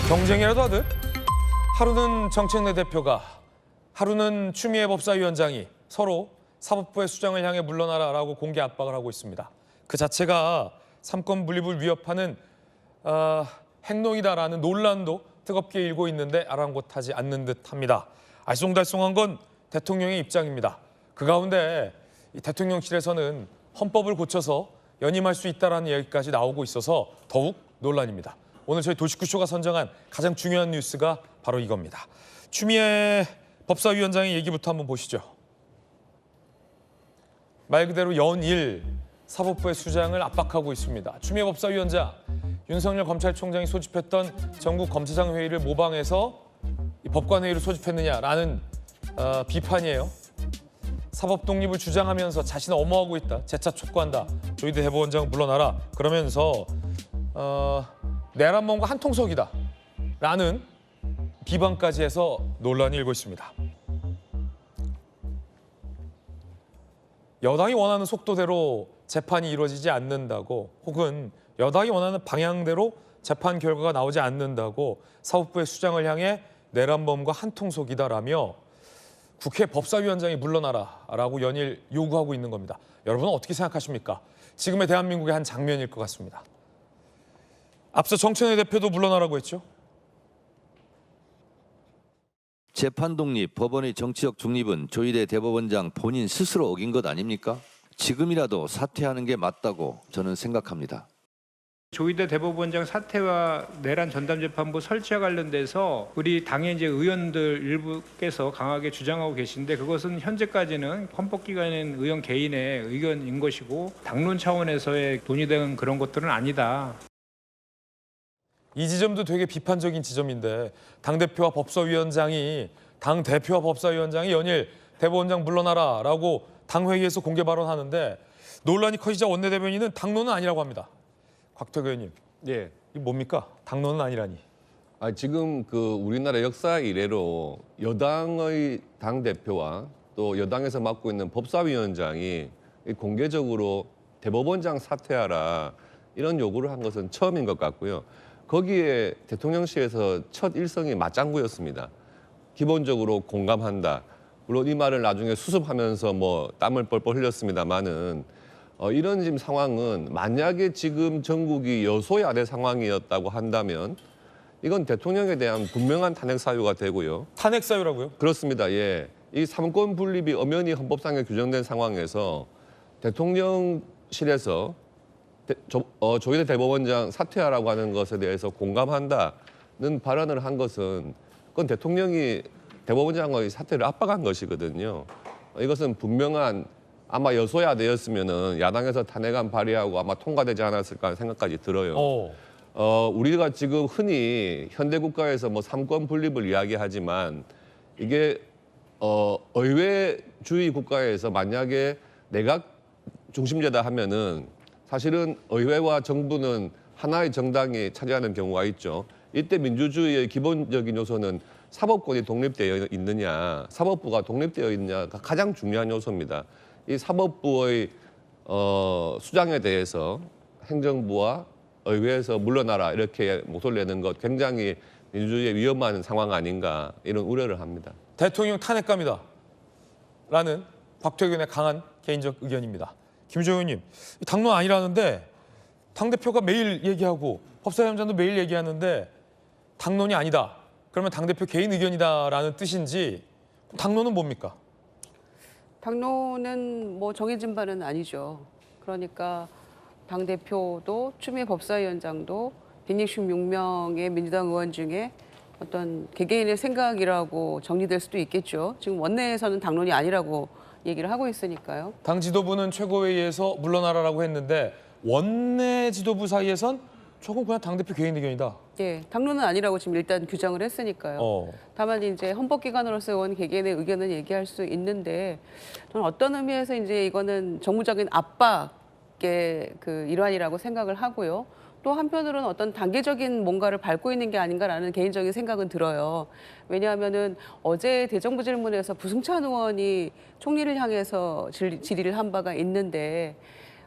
경쟁이라도 하듯 하루는 정책내 대표가 하루는 추미애 법사위원장이 서로 사법부의 수장을 향해 물러나라라고 공개 압박을 하고 있습니다. 그 자체가 삼권 분립을 위협하는 행동이다라는 논란도 뜨겁게 일고 있는데 아랑곳하지 않는 듯합니다. 알쏭달쏭한 건 대통령의 입장입니다. 그 가운데 이 대통령실에서는 헌법을 고쳐서 연임할 수 있다라는 얘기까지 나오고 있어서 더욱 논란입니다. 오늘 저희 도시구쇼가 선정한 가장 중요한 뉴스가 바로 이겁니다. 추미애 법사위원장의 얘기부터 한번 보시죠. 말 그대로 연일 사법부의 수장을 압박하고 있습니다. 추미애 법사위원장, 윤석열 검찰총장이 소집했던 전국 검사장 회의를 모방해서 이 법관회의를 소집했느냐라는 비판이에요. 사법 독립을 주장하면서 자신을 엄호하고 있다. 재차 촉구한다. 조희대 대법원장 물러나라. 그러면서 내란 몸과 한통속이다. 라는 비방까지 해서 논란이 일고 있습니다. 여당이 원하는 속도대로 재판이 이루어지지 않는다고 혹은 여당이 원하는 방향대로 재판 결과가 나오지 않는다고 사법부의 수장을 향해 내란범과 한통속이다라며 국회 법사위원장이 물러나라라고 연일 요구하고 있는 겁니다. 여러분은 어떻게 생각하십니까? 지금의 대한민국의 한 장면일 것 같습니다. 앞서 정청래 대표도 물러나라고 했죠. 재판 독립, 법원의 정치적 중립은 조희대 대법원장 본인 스스로 어긴 것 아닙니까? 지금이라도 사퇴하는 게 맞다고 저는 생각합니다. 조희대 대법원장 사퇴와 내란 전담재판부 설치와 관련돼서 우리 당의 이제 의원들 일부께서 강하게 주장하고 계신데 그것은 현재까지는 헌법기관인 의원 개인의 의견인 것이고 당론 차원에서의 논의된 그런 것들은 아니다. 이 지점도 되게 비판적인 지점인데 당대표와 법사위원장이 연일 대법원장 물러나라라고 당회의에서 공개 발언하는데 논란이 커지자 원내대변인은 당론은 아니라고 합니다. 곽태규 의원님, 예. 이게 뭡니까? 당론은 아니라니. 지금 우리나라 역사 이래로 여당의 당 대표와 또 여당에서 맡고 있는 법사위원장이 공개적으로 대법원장 사퇴하라 이런 요구를 한 것은 처음인 것 같고요. 거기에 대통령실에서 첫 일성이 맞장구였습니다. 기본적으로 공감한다. 물론 이 말을 나중에 수습하면서 땀을 뻘뻘 흘렸습니다만은 이런 지금 상황은 만약에 지금 전국이 여소야대 상황이었다고 한다면 이건 대통령에 대한 분명한 탄핵 사유가 되고요. 탄핵 사유라고요? 그렇습니다. 예, 이 삼권 분립이 엄연히 헌법상에 규정된 상황에서 대통령실에서 조희대 대법원장 사퇴하라고 하는 것에 대해서 공감한다는 발언을 한 것은 그건 대통령이 대법원장의 사퇴를 압박한 것이거든요. 이것은 분명한 아마 여소야대였으면은 야당에서 탄핵안 발의하고 아마 통과되지 않았을까 하는 생각까지 들어요. 우리가 지금 흔히 현대 국가에서 삼권 분립을 이야기하지만 이게 의회주의 국가에서 만약에 내각 중심제다 하면은 사실은 의회와 정부는 하나의 정당이 차지하는 경우가 있죠. 이때 민주주의의 기본적인 요소는 사법권이 독립되어 있느냐, 사법부가 독립되어 있느냐가 가장 중요한 요소입니다. 이 사법부의 수장에 대해서 행정부와 의회에서 물러나라 이렇게 목소리를 내는 것 굉장히 민주주의에 위험한 상황 아닌가 이런 우려를 합니다. 대통령 탄핵감이다. 라는 곽태규 의원의 강한 개인적 의견입니다. 김주영 의원님, 당론 아니라는데 당대표가 매일 얘기하고 법사위원장도 매일 얘기하는데 당론이 아니다. 그러면 당대표 개인 의견이다라는 뜻인지 당론은 뭡니까? 당론은 정해진 바는 아니죠. 그러니까 당대표도 추미애 법사위원장도 166명의 민주당 의원 중에 어떤 개개인의 생각이라고 정리될 수도 있겠죠. 지금 원내에서는 당론이 아니라고 얘기를 하고 있으니까요. 당 지도부는 최고회의에서 물러나라라고 했는데 원내 지도부 사이에선 조금 그냥 당대표 개인 의견이다. 예, 당론은 아니라고 지금 일단 규정을 했으니까요. 다만 이제 헌법기관으로서 의원 개개인의 의견은 얘기할 수 있는데 저는 어떤 의미에서 이제 이거는 정무적인 압박의 일환이라고 생각을 하고요. 또 한편으로는 어떤 단계적인 뭔가를 밟고 있는 게 아닌가라는 개인적인 생각은 들어요. 왜냐하면은 어제 대정부 질문에서 부승찬 의원이 총리를 향해서 질의를 한 바가 있는데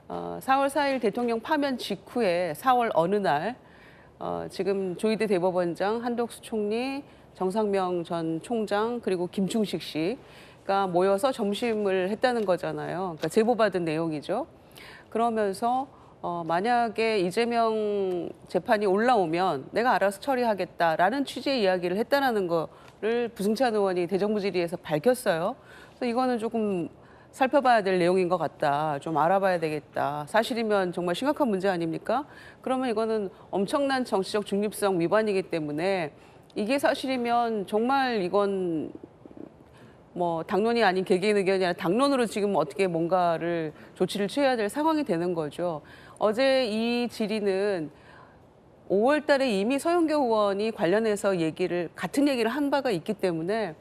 4월 4일 대통령 파면 직후에 4월 어느 날 지금 조희대 대법원장, 한덕수 총리, 정상명 전 총장 그리고 김충식 씨가 모여서 점심을 했다는 거잖아요. 그러니까 제보받은 내용이죠. 그러면서 만약에 이재명 재판이 올라오면 내가 알아서 처리하겠다라는 취지의 이야기를 했다라는 거를 부승찬 의원이 대정부질의에서 밝혔어요. 그래서 이거는 조금 살펴봐야 될 내용인 것 같다. 좀 알아봐야 되겠다. 사실이면 정말 심각한 문제 아닙니까? 그러면 이거는 엄청난 정치적 중립성 위반이기 때문에 이게 사실이면 정말 이건 뭐 당론이 아닌 개개인 의견이 아니라 당론으로 지금 어떻게 뭔가를 조치를 취해야 될 상황이 되는 거죠. 어제 이 질의는 5월 달에 이미 서영교 의원이 관련해서 같은 얘기를 한 바가 있기 때문에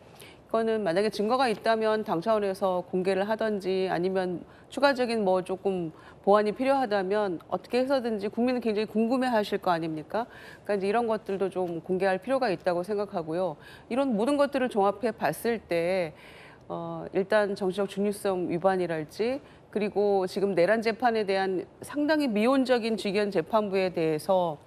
이거는 만약에 증거가 있다면 당 차원에서 공개를 하든지 아니면 추가적인 뭐 조금 보완이 필요하다면 어떻게 해서든지 국민은 굉장히 궁금해하실 거 아닙니까? 그러니까 이제 이런 것들도 좀 공개할 필요가 있다고 생각하고요. 이런 모든 것들을 종합해 봤을 때 일단 정치적 중립성 위반이랄지 그리고 지금 내란 재판에 대한 상당히 미온적인 직연 재판부에 대해서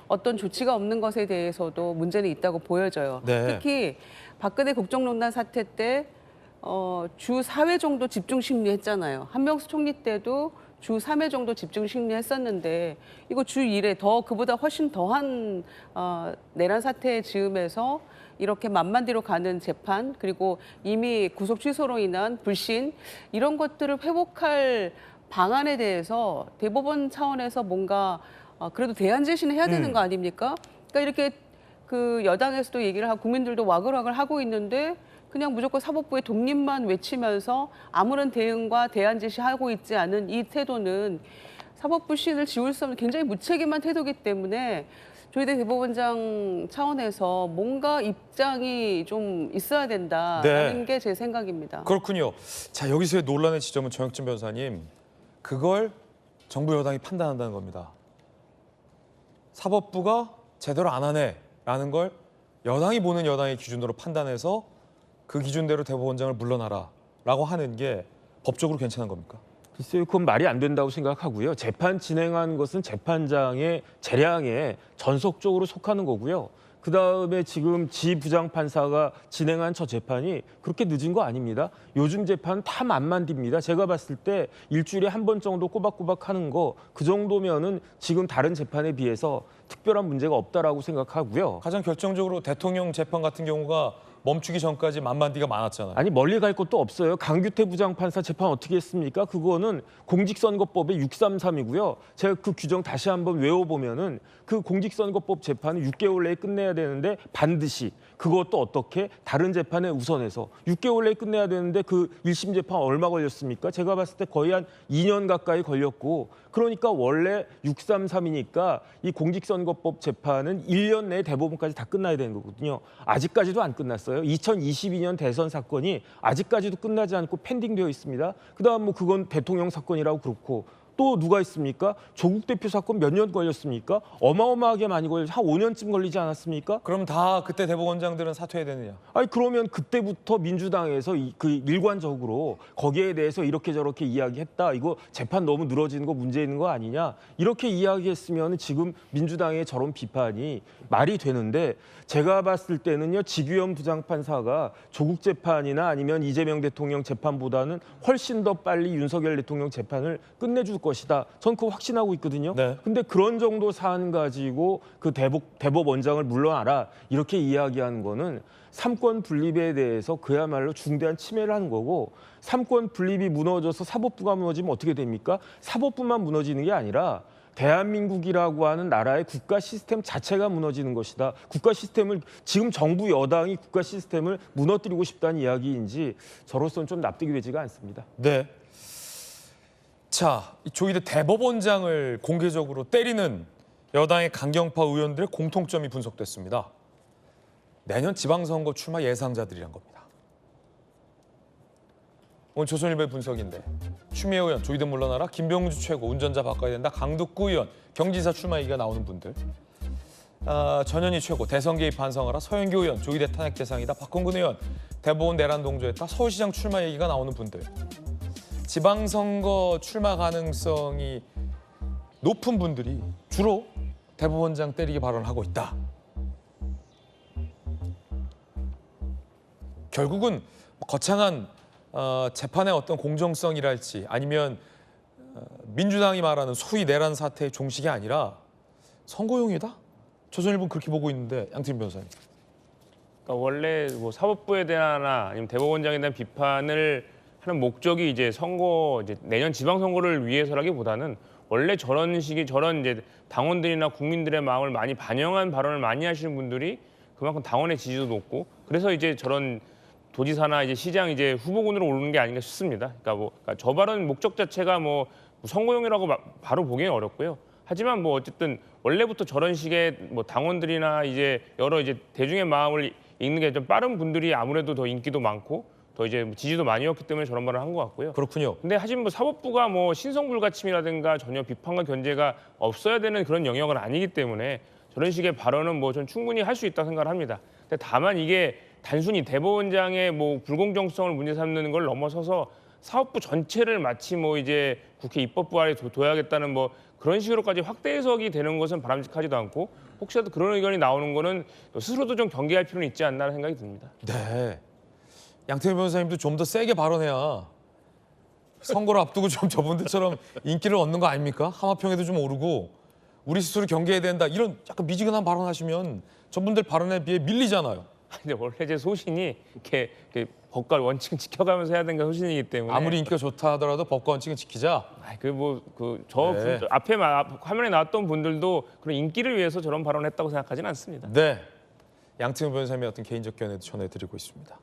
어떤 조치가 없는 것에 대해서도 문제는 있다고 보여져요. 네. 특히 박근혜 국정농단 사태 때 주 4회 정도 집중 심리했잖아요. 한명수 총리 때도 주 3회 정도 집중 심리했었는데 이거 주 1회 그보다 훨씬 더한 내란 사태의 즈음에서 이렇게 만만디로 가는 재판 그리고 이미 구속 취소로 인한 불신 이런 것들을 회복할 방안에 대해서 대법원 차원에서 뭔가 그래도 대안 제시는 해야 되는 거 아닙니까? 그러니까 이렇게 그 여당에서도 얘기를 하고 국민들도 와글와글 하고 있는데 그냥 무조건 사법부의 독립만 외치면서 아무런 대응과 대안 제시하고 있지 않은 이 태도는 사법부 신을 지울 수 없는 굉장히 무책임한 태도이기 때문에 조희대 대법원장 차원에서 뭔가 입장이 좀 있어야 된다는 게 제 생각입니다. 그렇군요. 자, 여기서의 논란의 지점은 정혁진 변호사님, 그걸 정부 여당이 판단한다는 겁니다. 사법부가 제대로 안 하네라는 걸 여당이 보는 여당의 기준으로 판단해서 그 기준대로 대법원장을 물러나라라고 하는 게 법적으로 괜찮은 겁니까? 글쎄요, 그건 말이 안 된다고 생각하고요. 재판 진행한 것은 재판장의 재량에 전속적으로 속하는 거고요. 그다음에 지금 지 부장판사가 진행한 저 재판이 그렇게 늦은 거 아닙니다. 요즘 재판 다 만만디입니다. 제가 봤을 때 일주일에 한 번 정도 꼬박꼬박 하는 거 그 정도면은 지금 다른 재판에 비해서 특별한 문제가 없다라고 생각하고요. 가장 결정적으로 대통령 재판 같은 경우가 멈추기 전까지 만만디가 많았잖아요. 아니 멀리 갈 것도 없어요. 강규태 부장판사 재판 어떻게 했습니까? 그거는 공직선거법의 633이고요. 제가 그 규정 다시 한번 외워보면은 그 공직선거법 재판은 6개월 내에 끝내야 되는데 반드시 그것도 어떻게 다른 재판에 우선해서 6개월 내에 끝내야 되는데 그 1심 재판 얼마 걸렸습니까? 제가 봤을 때 거의 한 2년 가까이 걸렸고 그러니까 원래 633이니까 이 공직선거법 재판은 1년 내에 대법원까지 다 끝나야 되는 거거든요. 아직까지도 안 끝났어요. 2022년 대선 사건이 아직까지도 끝나지 않고 펜딩되어 있습니다. 그다음 뭐 그건 대통령 사건이라고 그렇고 또 누가 있습니까? 조국 대표 사건 몇 년 걸렸습니까? 어마어마하게 많이 걸려서 한 5년쯤 걸리지 않았습니까? 그럼 다 그때 대법원장들은 사퇴해야 되느냐? 아니 그러면 그때부터 민주당에서 그 일관적으로 거기에 대해서 이렇게 저렇게 이야기했다. 이거 재판 너무 늘어지는 거 문제 있는 거 아니냐. 이렇게 이야기했으면 지금 민주당의 저런 비판이 말이 되는데 제가 봤을 때는요. 지규현 부장판사가 조국 재판이나 아니면 이재명 대통령 재판보다는 훨씬 더 빨리 윤석열 대통령 재판을 끝내줄 것이다. 전 그거 확신하고 있거든요. 네. 근데 그런 정도 사안 가지고 그 대법원장을 물러나라 이렇게 이야기하는 거는 삼권 분립에 대해서 그야말로 중대한 침해를 하는 거고 삼권 분립이 무너져서 사법부가 무너지면 어떻게 됩니까? 사법부만 무너지는 게 아니라 대한민국이라고 하는 나라의 국가 시스템 자체가 무너지는 것이다. 국가 시스템을 지금 정부 여당이 국가 시스템을 무너뜨리고 싶다는 이야기인지 저로서는 좀 납득이 되지가 않습니다. 네. 자, 이 조희대 대법원장을 공개적으로 때리는 여당의 강경파 의원들의 공통점이 분석됐습니다. 내년 지방선거 출마 예상자들이란 겁니다. 오늘 조선일보의 분석인데 추미애 의원 조희대 물러나라, 김병주 최고 운전자 바꿔야 된다, 강덕구 의원 경지사 출마 얘기가 나오는 분들, 전현희 최고 대선 개입 반성하라, 서영교 의원 조희대 탄핵 대상이다, 박홍근 의원 대법원 내란 동조했다, 서울시장 출마 얘기가 나오는 분들, 지방선거 출마 가능성이 높은 분들이 주로 대법원장 때리기 발언하고 있다. 결국은 거창한 재판의 어떤 공정성이랄지 아니면 민주당이 말하는 소위 내란 사태의 종식이 아니라 선거용이다? 조선일보는 그렇게 보고 있는데 양팀 변호사님. 그러니까 원래 뭐 사법부에 대하나 아니면 대법원장에 대한 비판을 하는 목적이 이제 선거 이제 내년 지방선거를 위해서라기보다는 원래 저런 식의 저런 이제 당원들이나 국민들의 마음을 많이 반영한 발언을 많이 하시는 분들이 그만큼 당원의 지지도 높고 그래서 이제 저런 도지사나 이제 시장 이제 후보군으로 오르는 게 아닌가 싶습니다. 그러니까 저 발언 목적 자체가 뭐 선거용이라고 바로 보기는 어렵고요. 하지만 뭐 어쨌든 원래부터 저런 식의 뭐 당원들이나 이제 여러 이제 대중의 마음을 읽는 게 좀 빠른 분들이 아무래도 더 인기도 많고 더 이제 지지도 많이었기 때문에 저런 말을 한 것 같고요. 그렇군요. 근데 하지만 뭐 사법부가 뭐 신성불가침이라든가 전혀 비판과 견제가 없어야 되는 그런 영역은 아니기 때문에 저런 식의 발언은 뭐 전 충분히 할 수 있다고 생각을 합니다. 근데 다만 이게 단순히 대법원장의 뭐 불공정성을 문제 삼는 걸 넘어서서 사법부 전체를 마치 뭐 이제 국회 입법부 아래 둬야겠다는 뭐 그런 식으로까지 확대 해석이 되는 것은 바람직하지도 않고 혹시라도 그런 의견이 나오는 거는 스스로도 좀 경계할 필요는 있지 않나 생각이 듭니다. 네. 양태현 변호사님도 좀 더 세게 발언해야 선거를 앞두고 좀 저분들처럼 인기를 얻는 거 아닙니까? 하마평에도 좀 오르고 우리 스스로 경계해야 된다. 이런 약간 미지근한 발언하시면 저분들 발언에 비해 밀리잖아요. 근데 원래 제 소신이 이렇게 법과 원칙을 지켜가면서 해야 되는 게 소신이기 때문에 아무리 인기가 좋다 하더라도 법과 원칙은 지키자. 저 네. 앞에 화면에 나왔던 분들도 그런 인기를 위해서 저런 발언을 했다고 생각하지는 않습니다. 네. 양태현 변호사님의 어떤 개인적 견해도 전해드리고 있습니다.